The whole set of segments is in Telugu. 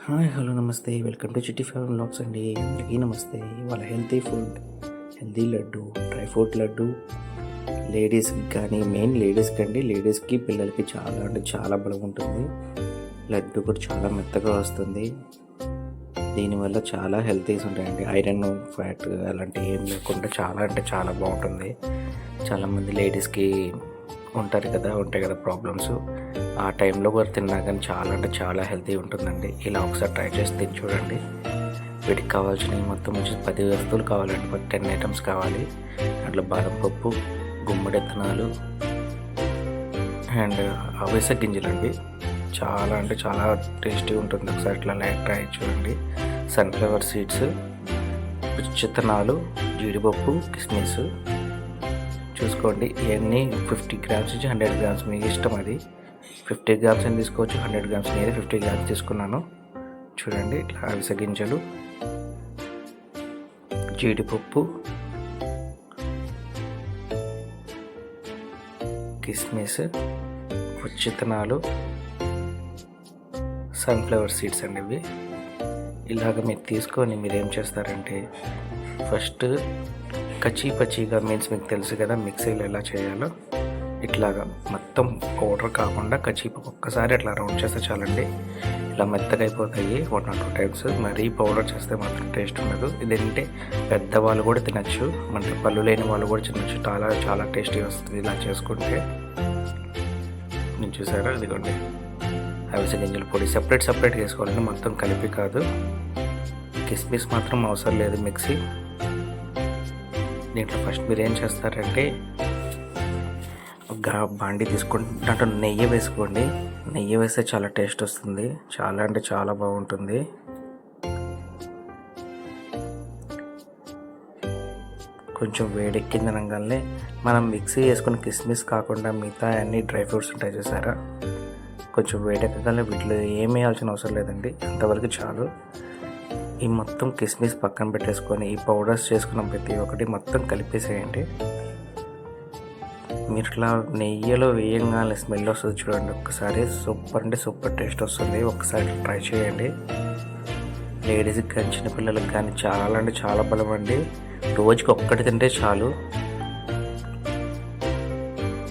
హాయ్ హలో నమస్తే వెల్కమ్ టు చిట్టి ఫ్యామిలీ వ్లాగ్స్ అండి. అందరికీ నమస్తే. వాళ్ళ healthy food, healthy laddu, dry fruit laddu లేడీస్కి కానీ, మెయిన్ లేడీస్కి అండి, లేడీస్కి పిల్లలకి చాలా అంటే చాలా బలం ఉంటుంది. లడ్డు కూడా చాలా మెత్తగా వస్తుంది. దీనివల్ల చాలా హెల్తీస్ ఉంటాయండి. ఐరన్, ఫ్యాట్ అలాంటివి ఏం లేకుండా చాలా అంటే చాలా బాగుంటుంది. చాలామంది లేడీస్కి ఉంటాయి కదా ప్రాబ్లమ్స్. ఆ టైంలో కూడా తిన్నా కానీ చాలా అంటే చాలా హెల్తీ ఉంటుందండి. ఇలా ఒకసారి ట్రై చేసి తిని చూడండి. వీటికి కావాల్సినవి మొత్తం వచ్చి 10 వస్తువులు కావాలండి. 10 ఐటమ్స్ కావాలి. అట్లా బాదం పప్పు, గుమ్మడి విత్తనాలు అండ్ అవిసె గింజలండి. చాలా అంటే చాలా టేస్టీ ఉంటుంది. ఒకసారి ఇట్లా ట్రై చూడండి. సన్ఫ్లవర్ సీడ్స్, విత్తనాలు, జీడిపప్పు, కిస్మిస్ చూసుకోండి. ఇవన్నీ 50 గ్రామ్స్ నుంచి 100 గ్రామ్స్ మీకు ఇష్టం. అది 50 గ్రామ్స్ అని తీసుకోవచ్చు, 100 గ్రామ్స్. నేను 50 గ్రామ్స్ తీసుకున్నాను. చూడండి, ఇట్లా అవిసె గింజలు, జీడిపప్పు, కిస్మిస్, విత్తనాలు, సన్ఫ్లవర్ సీడ్స్ అండి. ఇవి ఇలాగ మీరు తీసుకొని మీరు ఏం చేస్తారంటే, ఫస్ట్ పచ్చిగా మీన్స్ మీకు తెలుసు కదా మిక్సీలో ఎలా చేయాలో. ఇట్లాగా మొత్తం పౌడర్ కాకుండా ఒక్కసారి అట్లా రౌండ్ చేస్తే చాలండి. ఇలా మెత్తగా అయిపోతాయి 1 or 2 టైమ్స్. మరీ పౌడర్ చేస్తే మాత్రం టేస్ట్ ఉండదు. ఇదేంటే పెద్దవాళ్ళు కూడా తినచ్చు, అంటే పళ్ళు లేని వాళ్ళు కూడా తినచ్చు. చాలా చాలా టేస్టీ వస్తుంది ఇలా చేసుకుంటే. నేను చూసారా, ఇదిగోండి అవిసె గింజల పొడి సపరేట్గా వేసుకోవాలండి, మొత్తం కలిపి కాదు. కిస్మిస్ మాత్రం అవసరం లేదు మిక్సీ. దీంట్లో ఫస్ట్ మీరు ఏం చేస్తారంటే, ఒక బాండి తీసుకొని దాంట్లో నెయ్యి వేసుకోండి. నెయ్యి వేస్తే చాలా టేస్ట్ వస్తుంది. చాలా అంటే చాలా బాగుంటుంది. కొంచెం వేడెక్కింది అనగానే మనం మిక్సీ వేసుకుని కిస్మిస్ కాకుండా మిగతా అన్ని డ్రై ఫ్రూట్స్ ఉంటాయి చూసారా, కొంచెం వేడెక్కగానే వీటిలో ఏం వేయాల్సిన అవసరం లేదండి, అంతవరకు చాలు. ఈ మొత్తం కిస్మిస్ పక్కన పెట్టేసుకొని ఈ పౌడర్స్ చేసుకున్న ప్రతి ఒక్కటి మొత్తం కలిపేసేయండి. మీరు ఇట్లా నెయ్యిలో వేయంగానే స్మెల్ వస్తుంది చూడండి. ఒక్కసారి సూపర్ అంటే సూపర్ టేస్ట్ వస్తుంది. ఒకసారి ట్రై చేయండి. లేడీస్కి కానీ చిన్నపిల్లలకి కానీ చాలా అంటే చాలా బలం అండి. రోజుకి ఒక్కటి తింటే చాలు.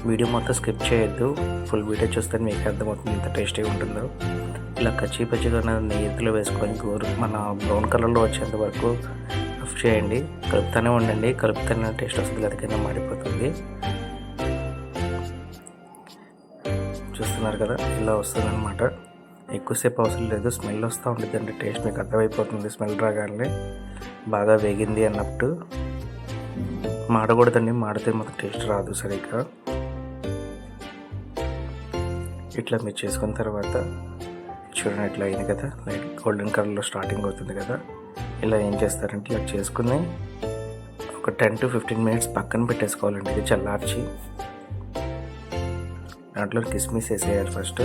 వీడియో మొత్తం స్కిప్ చేయొద్దు, ఫుల్ వీడియో చూస్తే మీకు అర్థమవుతుంది ఎంత టేస్టీగా ఉంటుందో. ఇలా పచ్చిగా నెయ్యిలో వేసుకొని మన బ్రౌన్ కలర్లో వచ్చేంత వరకు చేయండి. కలుపుతూనే ఉండండి. కలుపుతూనే టేస్ట్ వస్తుంది, గదికైనా మాడిపోతుంది. చూస్తున్నారు కదా, ఇలా వస్తుంది అనమాట. ఎక్కువసేపు అవసరం లేదు, స్మెల్ వస్తూ ఉంటుంది అంటే టేస్ట్ మీకు అర్థమైపోతుంది. స్మెల్ రాగానే బాగా వేగింది అన్నట్టు. మాడకూడదండి, మాడితే మాత్రం టేస్ట్ రాదు సరిగ్గా. ఇట్లా మీరు చేసుకున్న తర్వాత చూడండి, ఇట్లా అయింది కదా, లైట్ గోల్డెన్ కలర్లో స్టార్టింగ్ అవుతుంది కదా. ఇలా ఏం చేస్తారంటే, ఇలా చేసుకుని ఒక 10 to 15 minutes పక్కన పెట్టేసుకోవాలండి. ఇది చల్లార్చి దాంట్లో కిస్మిస్ వేసేయాలి ఫస్ట్.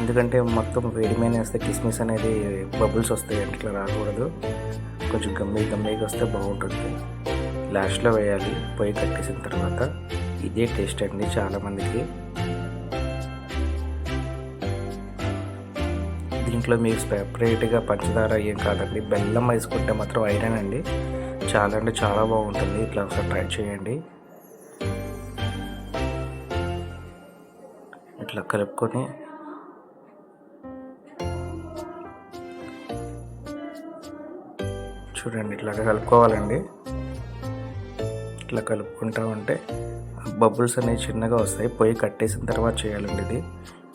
ఎందుకంటే మొత్తం వేడి మీద వేస్తే కిస్మిస్ అనేది బబుల్స్ వస్తాయి, అంటే ఇట్లా రాకూడదు. కొంచెం గమ్మీగా వస్తే బాగుంటుంది. లాస్ట్లో వేయాలి పొయ్యి కట్టేసిన తర్వాత. ఇదే టేస్ట్ అండి చాలామందికి. దీంట్లో మీకు సెపరేట్గా పంచదార ఏం కాదండి, బెల్లం వేసుకుంటే మాత్రం ఐరన్ అండి. చాలా అంటే చాలా బాగుంటుంది. ఇట్లా ఒకసారి ట్రై చేయండి. ఇట్లా కలుపుకొని చూడండి, ఇట్లాగా కలుపుకోవాలండి. ఇట్లా కలుపుకుంటా ఉంటే బబుల్స్ అనేవి చిన్నగా వస్తాయి. పొయ్యి కట్టేసిన తర్వాత చేయాలండి. ఇది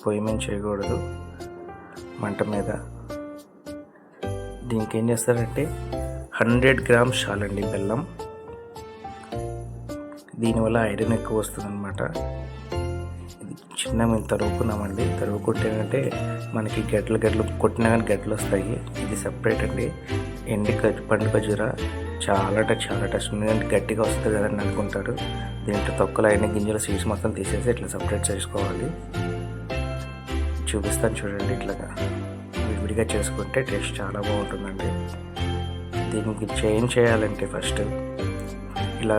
పొయ్యి మీద చేయకూడదు, మంట మీద. దీనికి ఏం చేస్తారంటే 100 grams చాలండి బెల్లం. దీనివల్ల ఐరన్ ఎక్కువ వస్తుంది అనమాట. ఇది చిన్న మేము తరుగుకున్నామండి. తరుగుకుంటేనంటే మనకి గడ్డలు కొట్టినా కానీ గడ్డలు వస్తాయి. ఇది సెపరేట్ అండి. పండు ఖర్జూర చాలా అంటే చాలా టేస్ట్ ఉంది. గట్టిగా వస్తుంది కదండి అనుకుంటారు. దీంట్లో తొక్కలు అయిన గింజల సీడ్స్ మొత్తం తీసేసి ఇట్లా సపరేట్ చేసుకోవాలి. చూపిస్తాను చూడండి. ఇట్లాగా విడివిడిగా చేసుకుంటే టేస్ట్ చాలా బాగుంటుందండి. దీనికి చేయాలంటే ఫస్ట్ ఇలా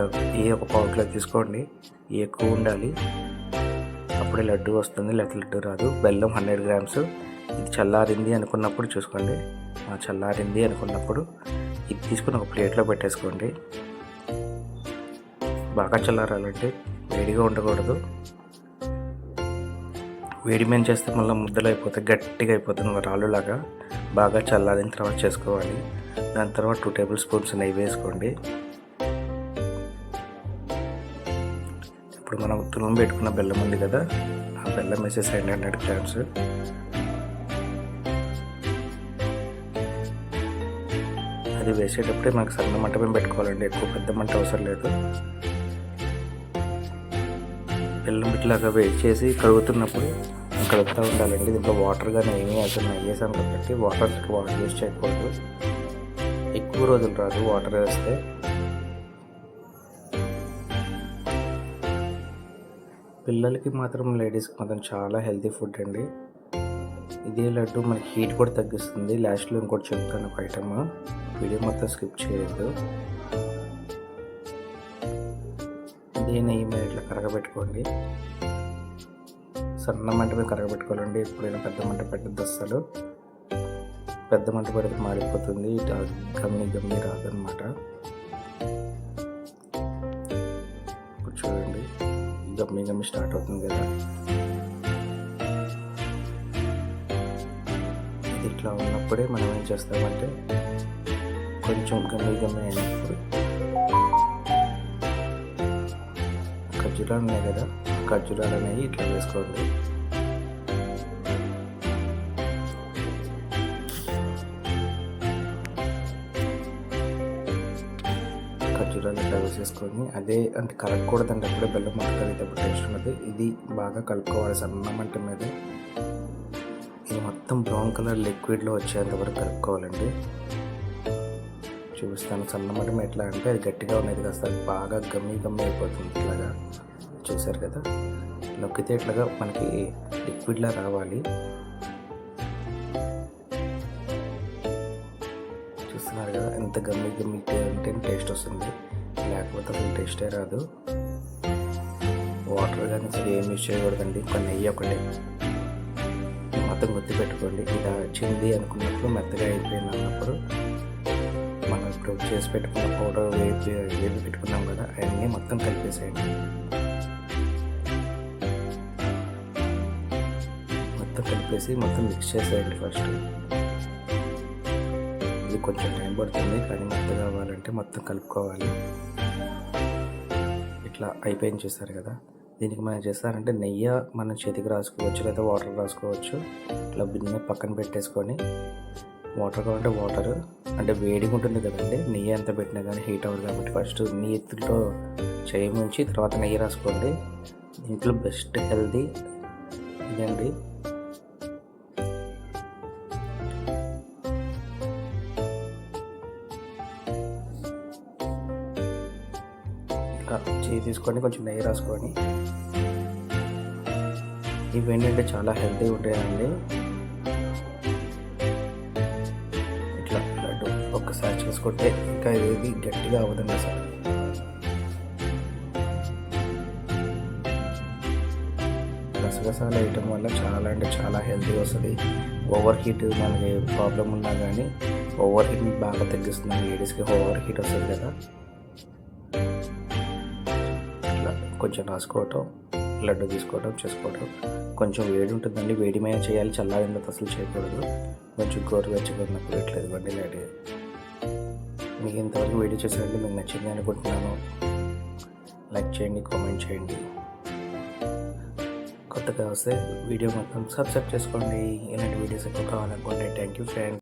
ఒక పావు కిలో తీసుకోండి. ఎక్కువ ఉండాలి, అప్పుడే లడ్డు వస్తుంది, లేకపోతే లడ్డు రాదు. బెల్లం 100 grams, ఇది చల్లారింది అనుకున్నప్పుడు చూసుకోండి. చల్లారింది అనుకున్నప్పుడు ఇది తీసుకుని ఒక ప్లేట్లో పెట్టేసుకోండి. బాగా చల్లారాలంటే వేడిగా ఉండకూడదు. వేడి మీద చేస్తే మళ్ళీ ముద్దలు అయిపోతాయి, గట్టిగా అయిపోతుంది రాళ్ళులాగా. బాగా చల్లారిన తర్వాత చేసుకోవాలి. దాని తర్వాత 2 టేబుల్ స్పూన్స్ నెయ్యి వేసుకోండి. ఇప్పుడు మనం తురుము పెట్టుకున్న బెల్లం ఉంది కదా, ఆ బెల్లం వేసేసి 100 గ్రామ్స్. అది వేసేటప్పుడే మనకు సన్న మంట మీద పెట్టుకోవాలండి, ఎక్కువ పెద్ద మంట అవసరం లేదు. బెల్లం ఇట్లాగా వేడి చేసి కలుగుతున్నప్పుడు కలుపుతూ ఉండాలండి. దీంట్లో వాటర్ కానీ ఏమీ అసలు వేసాం కాబట్టి వాటర్ యూజ్ చేయకూడదు. ఎక్కువ రోజులు రాదు వాటర్ వేస్తే. పిల్లలకి మాత్రం, లేడీస్కి మాత్రం చాలా హెల్తీ ఫుడ్ అండి. ఇదే లడ్డు మనకి హీట్ కూడా తగ్గిస్తుంది. లాస్ట్లో ఇంకోటి చెప్తాను ఒక ఐటమ్, వీడియో మొత్తం స్కిప్ చేయొద్దు. ఇదే నెయ్యి మీద ఇట్లా కరగబెట్టుకోండి. సన్న మంట మీద కరగబెట్టుకోవాలండి. ఎప్పుడైనా పెద్ద మంట పెట్టద్దు అస్సలు. పెద్ద మంట పెడితే మాడిపోతుంది, గమ్మి రాదనమాట. ఇప్పుడు చూడండి, గమ్మి స్టార్ట్ అవుతుంది కదా. ఇది ఇట్లా ఉన్నప్పుడే మనం ఏం చేస్తామంటే, కొంచెం గమ్మి అయినప్పుడు ఖర్జూరాలు ఉన్నాయి కదా, ఖర్జూరాలు అనేవి ఇట్లా వేసుకోండి. ఖర్జూరాలు ఇట్లా వేసేసుకొని, అదే అంటే కలగకూడదండి, అప్పుడే బెల్లం మంట కలిగేటప్పుడు టేస్ట్ ఉన్నది. ఇది బాగా కలుపుకోవాలి సన్న మంట మీద. ఇది మొత్తం బ్రౌన్ కలర్ లిక్విడ్లో వచ్చేంత వరకు కలుపుకోవాలండి. చూపిస్తాను సన్న మంట మీద. ఎట్లా అంటే అది గట్టిగా ఉన్నది కాస్త బాగా గమ్మి అయిపోతుంది. ఇట్లాగా చూసారు కదా, నొక్కితే ఇట్లాగా మనకి లిక్విడ్లా రావాలి. చూస్తున్నారు కదా, ఎంత గమ్మి ఉంటే టేస్ట్ వస్తుంది, లేకపోతే అసలు టేస్టే రాదు. వాటర్ కానీ సరే ఏం యూజ్ చేయకూడదండి. ఇంకా నెయ్యి ఒకటి మొత్తం గుర్తు పెట్టుకోండి. ఇలా వచ్చింది అనుకున్నప్పుడు, మెత్తగా అయిపోయింది అన్నప్పుడు, మనం ఇప్పుడు చేసి పెట్టుకున్న పౌడర్ వేపి పెట్టుకున్నాం కదా, అవన్నీ మొత్తం కలిపేసేయండి. మొత్తం మిక్స్ చేసేయండి ఫస్ట్. ఇది కొంచెం టైం పడుతుంది, కానీ మెత్తగా కావాలంటే మొత్తం కలుపుకోవాలి. ఇట్లా అయిపోయింది చూస్తారు కదా. దీనికి మనం చేస్తారంటే నెయ్యి మనం చేతికి రాసుకోవచ్చు, లేదా వాటర్ రాసుకోవచ్చు. ఇట్లా బిన్నె పక్కన పెట్టేసుకొని, వాటర్ కావాలంటే వాటర్, అంటే వేడిగా ఉంటుంది కదండి, నెయ్యి ఎంత పెట్టినా కానీ హీట్ అవ్వదు కాబట్టి ఫస్ట్ నీటితో చేయి ముంచి తర్వాత నెయ్యి రాసుకోండి. దీంట్లో బెస్ట్ హెల్తీ ఇదండి. చేయి తీసుకొని కొంచెం నెయ్యి రాసుకొని, ఇవేంటంటే చాలా హెల్తీగా ఉంటాయండి. ఇట్లా లడ్డు ఒక్కసారి చేసుకుంటే ఇంకా ఏది గట్టిగా అవ్వదండి అసలు. గసగసాలు వేయటం వల్ల చాలా అంటే చాలా హెల్తీ వస్తుంది. ఓవర్ హీట్ మనకి ప్రాబ్లం ఉన్నా కానీ ఓవర్ హీట్ బాగా తగ్గిస్తుంది. లేడీస్కి ఓవర్ హీట్ వస్తుంది కదా, కొంచెం రాసుకోవటం, లడ్డు తీసుకోవటం, చేసుకోవటం. కొంచెం వేడి ఉంటుందండి, వేడి మీద చేయాలి, చల్లారిన అసలు చేయకూడదు. కొంచెం గోరువెచ్చగా ఉన్నప్పుడు ఇట్లా ఇవ్వండి లడ్డు. మీకు ఇంతవరకు వీడియో చేసేయండి, మీకు నచ్చింది అనుకుంటున్నాను. లైక్ చేయండి, కామెంట్ చేయండి. కొత్తగా వస్తే వీడియో మొత్తం సబ్స్క్రైబ్ చేసుకోండి. ఇలాంటి వీడియోస్ ఎక్కువ కావాలనుకోండి. Thank you friends.